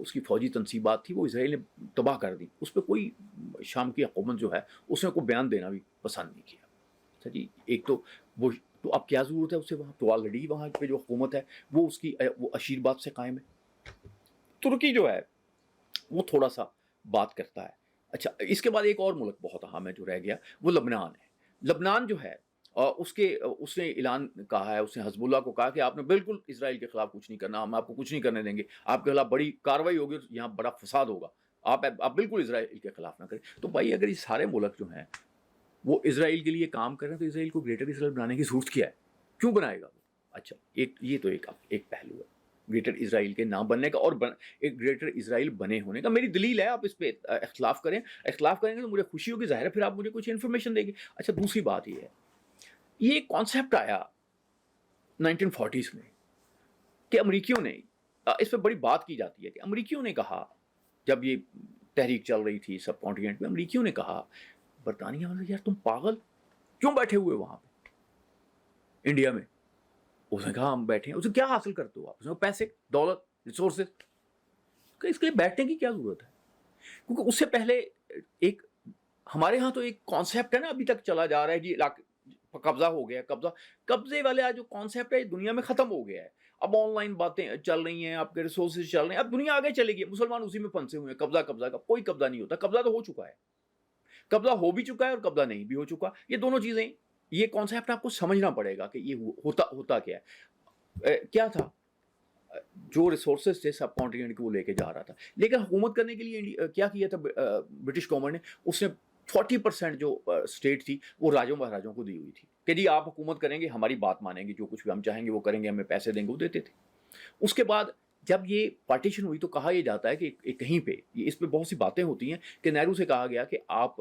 اس کی فوجی تنصیبات تھی وہ اسرائیل نے تباہ کر دی. اس پہ کوئی شام کی حکومت جو ہے اس نے کوئی بیان دینا بھی پسند نہیں کیا. اچھا جی, ایک تو وہ تو اب کیا ضرورت ہے اسے وہاں, تو آلریڈی وہاں پہ جو حکومت ہے وہ اس کی وہ اشیر بات سے قائم ہے. ترکی جو ہے وہ تھوڑا سا بات کرتا ہے. اچھا, اس کے بعد ایک اور ملک بہت اہم ہے جو رہ گیا, وہ لبنان ہے. لبنان جو ہے اس نے اعلان کہا ہے, اس نے حزب اللہ کو کہا کہ آپ نے بالکل اسرائیل کے خلاف کچھ نہیں کرنا, ہم آپ کو کچھ نہیں کرنے دیں گے, آپ کے خلاف بڑی کاروائی ہوگی, یہاں بڑا فساد ہوگا, آپ بالکل اسرائیل کے خلاف نہ کریں. تو بھائی اگر یہ سارے ملک جو ہیں وہ اسرائیل کے لیے کام کر رہے ہیں تو اسرائیل کو گریٹر اسرائیل بنانے کی ضرورت کیا ہے, کیوں بنائے گا وہ؟ اچھا, یہ تو ایک پہلو ہے گریٹر اسرائیل کے نام بننے کا اور ایک گریٹر اسرائیل بنے ہونے کا. میری دلیل ہے, آپ اس پہ اختلاف کریں گے تو مجھے خوشی ہوگی, ظاہر ہے پھر آپ مجھے کچھ انفارمیشن دیں گے. اچھا, دوسری بات یہ ہے, یہ ایک کانسیپٹ آیا 1940s میں کہ امریکیوں نے, اس پہ بڑی بات کی جاتی ہے کہ امریکیوں نے کہا, جب یہ تحریک چل رہی تھی سب کانٹیننٹ میں, امریکیوں نے کہا برطانیہ والے, یار تم پاگل کیوں بیٹھے ہوئے وہاں پہ انڈیا میں؟ اس نے کہا ہم بیٹھے ہیں. اسے کیا حاصل کرتے ہو آپ؟ اس نے پیسے, ڈالر, ریسورسز, کہ اس کے لیے بیٹھنے کی کیا ضرورت ہے؟ کیونکہ اس سے پہلے ایک ہمارے ہاں تو ایک کانسیپٹ ہے نا ابھی تک چلا جا رہا ہے جی, قبضہ ہو گیا, قبضے والے جو کانسیپٹ ہے دنیا میں ختم ہو گیا ہے. اب آن لائن باتیں چل رہی ہیں, آپ کے ریسورسز چل رہے ہیں, اب دنیا آگے چلے گی, مسلمان اسی میں پھنسے ہوئے ہیں. قبضہ کا کوئی قبضہ نہیں ہوتا, قبضہ تو ہو چکا ہے, قبضہ ہو بھی چکا ہے اور قبضہ نہیں بھی ہو چکا. یہ دونوں چیزیں, یہ کانسیپٹ آپ کو سمجھنا پڑے گا کہ یہ ہوتا کیا ہے. کیا تھا, جو ریسورسز تھے سب کانٹیننٹ کو وہ لے کے جا رہا تھا, لیکن حکومت کرنے کے لیے کیا کیا تھا برٹش گورنمنٹ نے, اس نے 40% جو اسٹیٹ تھی وہ راجوں مہاراجوں کو دی ہوئی تھی کہ جی آپ حکومت کریں گے, ہماری بات مانیں گے, جو کچھ بھی ہم چاہیں گے وہ کریں گے, ہمیں پیسے دیں گے, وہ دیتے تھے. اس کے بعد جب یہ پارٹیشن ہوئی تو کہا یہ جاتا ہے کہ کہیں پہ اس پہ بہت سی باتیں ہوتی ہیں کہ نہرو سے کہا گیا کہ آپ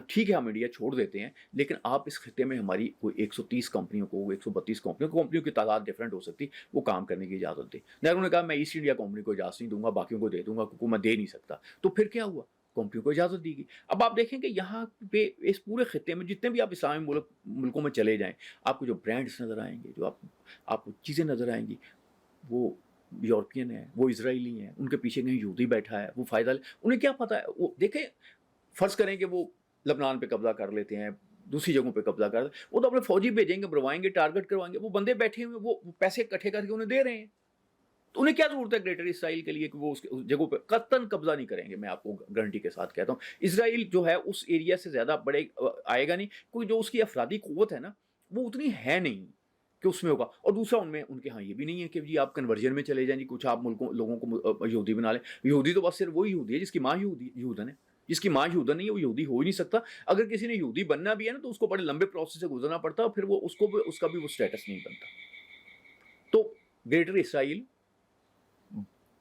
ٹھیک ہے ہم انڈیا چھوڑ دیتے ہیں, لیکن آپ اس خطے میں ہماری کوئی 130 کمپنیوں کو, 132 کمپنیوں کی تعداد ڈفرینٹ ہو سکتی, وہ کام کرنے کی اجازت دے. نہرو نے کہا میں ایسٹ انڈیا کمپنی کو اجازت نہیں دوں گا, باقیوں کو دے دوں گا, کیونکہ میں دے نہیں سکتا. تو پھر کیا ہوا, کمپنیوں کو اجازت دی گئی. اب آپ دیکھیں کہ یہاں پہ اس پورے خطے میں جتنے بھی آپ اسلامی ملکوں میں چلے جائیں, آپ کو جو برانڈس نظر آئیں گے, جو آپ کو چیزیں نظر آئیں گی, وہ یورپین ہیں, وہ اسرائیلی ہیں, ان کے پیچھے کہیں یہودی بیٹھا ہے, وہ فائدہ انہیں کیا پتہ ہے. وہ دیکھیں, فرض کریں کہ وہ لبنان پہ قبضہ کر لیتے ہیں, دوسری جگہوں پہ قبضہ کر, وہ تو اپنے فوجی بھیجیں گے, بروائیں گے, ٹارگٹ کروائیں گے, وہ بندے بیٹھے ہوئے وہ پیسے اکٹھے کر کے انہیں دے رہے ہیں. تو انہیں کیا ضرورت ہے گریٹر اسرائیل کے لیے کہ وہ اس جگہوں پہ قطعاً قبضہ نہیں کریں گے. میں آپ کو گارنٹی کے ساتھ کہتا ہوں, اسرائیل جو ہے اس ایریا سے زیادہ بڑے آئے گا نہیں, کیونکہ جو اس کی افرادی قوت ہے نا وہ اتنی ہے نہیں کہ اس میں ہوگا. اور دوسرا ان کے ہاں یہ بھی نہیں ہے کہ جی آپ کنورژن میں چلے جائیں, جی کچھ آپ لوگوں کو یہودی بنا لیں. یہودی تو بس صرف وہی یہودی ہے جس کی ماں یہودن ہے, جس کی ماں یہودن نہیں ہے وہ یہودی ہو ہی نہیں سکتا. اگر کسی نے یہودی بننا بھی ہے نا تو اس کو بڑے لمبے پروسیس سے گزرنا پڑتا ہے, اور پھر وہ اس کا بھی وہ اسٹیٹس نہیں بنتا. تو گریٹر اسرائیل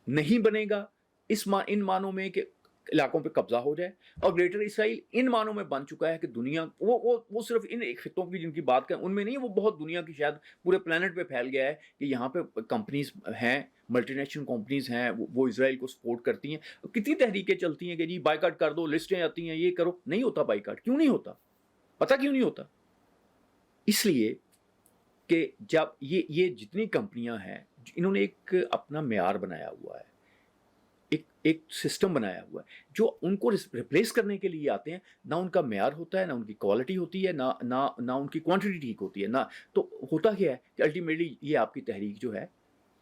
نہیں بنے گا ان معنوں میں کہ علاقوں پہ قبضہ ہو جائے, اور گریٹر اسرائیل ان معنوں میں بن چکا ہے کہ دنیا وہ صرف ان خطوں کی جن کی بات کریں ان میں نہیں, وہ بہت دنیا کی شاید پورے پلانٹ پہ پھیل گیا ہے کہ یہاں پہ کمپنیز ہیں, ملٹی نیشنل کمپنیز ہیں, وہ اسرائیل کو سپورٹ کرتی ہیں. کتنی تحریکیں چلتی ہیں کہ جی بائیکاٹ کر دو, لسٹیں آتی ہیں, یہ کرو. نہیں ہوتا بائیکاٹ. کیوں نہیں ہوتا؟ پتہ کیوں نہیں ہوتا؟ اس لیے کہ جب یہ جتنی کمپنیاں ہیں انہوں نے ایک اپنا معیار بنایا ہوا ہے, ایک سسٹم بنایا ہوا ہے, جو ان کو ریپلیس کرنے کے لیے آتے ہیں. نہ ان کا معیار ہوتا ہے, نہ ان کی کوالٹی ہوتی ہے, نہ ان کی کوانٹٹی ٹھیک ہوتی ہے, نہ تو ہوتا کیا ہے کہ الٹیمیٹلی یہ آپ کی تحریک جو ہے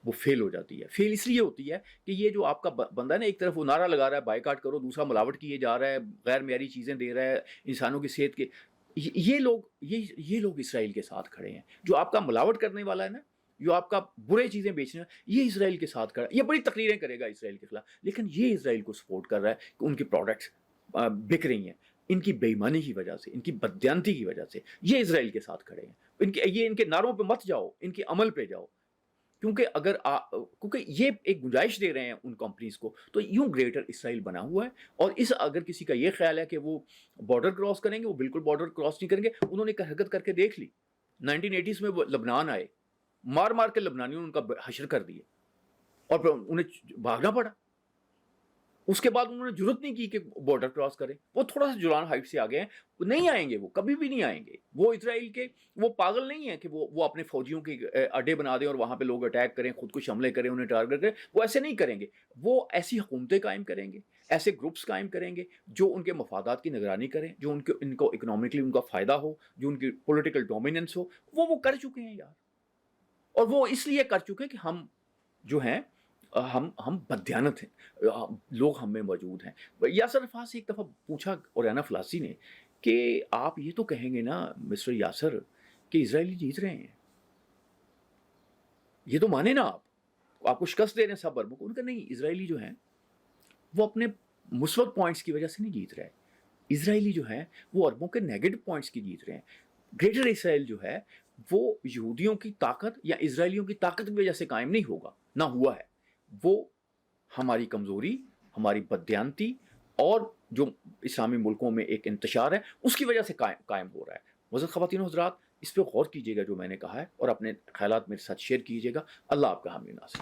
وہ فیل ہو جاتی ہے. فیل اس لیے ہوتی ہے کہ یہ جو آپ کا بندہ ہے نا, ایک طرف وہ نعرہ لگا رہا ہے بائیکاٹ کرو, دوسرا ملاوٹ کیے جا رہا ہے, غیر معیاری چیزیں دے رہا ہے انسانوں کی صحت کے. یہ لوگ اسرائیل کے ساتھ کھڑے ہیں. جو آپ کا ملاوٹ کرنے والا ہے نا, جو آپ کا برے چیزیں بیچنا ہے, یہ اسرائیل کے ساتھ کھڑا ہے. یہ بڑی تقریریں کرے گا اسرائیل کے خلاف, لیکن یہ اسرائیل کو سپورٹ کر رہا ہے کہ ان کی پروڈکٹس بک رہی ہیں. ان کی بے ایمانی کی وجہ سے, ان کی بددیانتی کی وجہ سے یہ اسرائیل کے ساتھ کھڑے ہیں. ان کے نعروں پہ مت جاؤ, ان کے عمل پہ جاؤ. کیونکہ یہ ایک گنجائش دے رہے ہیں ان کمپنیز کو. تو یوں گریٹر اسرائیل بنا ہوا ہے. اور اگر کسی کا یہ خیال ہے کہ وہ بارڈر کراس کریں گے, وہ بالکل بارڈر کراس نہیں کریں گے. انہوں نے حرکت کر کے دیکھ لی. 1980s میں وہ لبنان آئے, مار کے لبنانیوں نے ان کا حشر کر دیا, اور پھر انہیں بھاگنا پڑا. اس کے بعد انہوں نے ضرورت نہیں کی کہ بارڈر کراس کریں. وہ تھوڑا سا جولان ہائٹ سے آگے ہیں, نہیں آئیں گے, وہ کبھی بھی نہیں آئیں گے. وہ اسرائیل کے وہ پاگل نہیں ہیں کہ وہ اپنے فوجیوں کے اڈے بنا دیں اور وہاں پہ لوگ اٹیک کریں, خود کش حملے کریں, انہیں ٹارگٹ کریں. وہ ایسے نہیں کریں گے. وہ ایسی حکومتیں قائم کریں گے, ایسے گروپس قائم کریں گے جو ان کے مفادات کی نگرانی کریں, جو ان کو اکنامکلی ان کا فائدہ ہو, جو ان کی پولیٹیکل ڈومیننس ہو. وہ کر چکے ہیں یار, اور وہ اس لیے کر چکے کہ ہم جو ہیں ہم بددیانت ہیں, لوگ ہم میں موجود ہیں. یاسر عرفات سے ایک دفعہ پوچھا اوریانا فلاسسی نے کہ آپ یہ تو کہیں گے نا مسٹر یاسر کہ اسرائیلی جیت رہے ہیں, یہ تو مانے نا آپ کو شکست دے رہے ہیں سب عربوں کو. ان کا نہیں, اسرائیلی جو ہیں وہ اپنے مثبت پوائنٹس کی وجہ سے نہیں جیت رہے. اسرائیلی جو ہیں وہ عربوں کے نیگیٹو پوائنٹس کی جیت رہے ہیں. گریٹر اسرائیل جو ہے وہ یہودیوں کی طاقت یا اسرائیلیوں کی طاقت کی وجہ سے قائم نہیں ہوگا, نہ ہوا ہے. وہ ہماری کمزوری, ہماری بددیانتی اور جو اسلامی ملکوں میں ایک انتشار ہے اس کی وجہ سے قائم ہو رہا ہے. معزز خواتین و حضرات, اس پہ غور کیجیے گا جو میں نے کہا ہے, اور اپنے خیالات میرے ساتھ شیئر کیجیے گا. اللہ آپ کا حامی ناصر.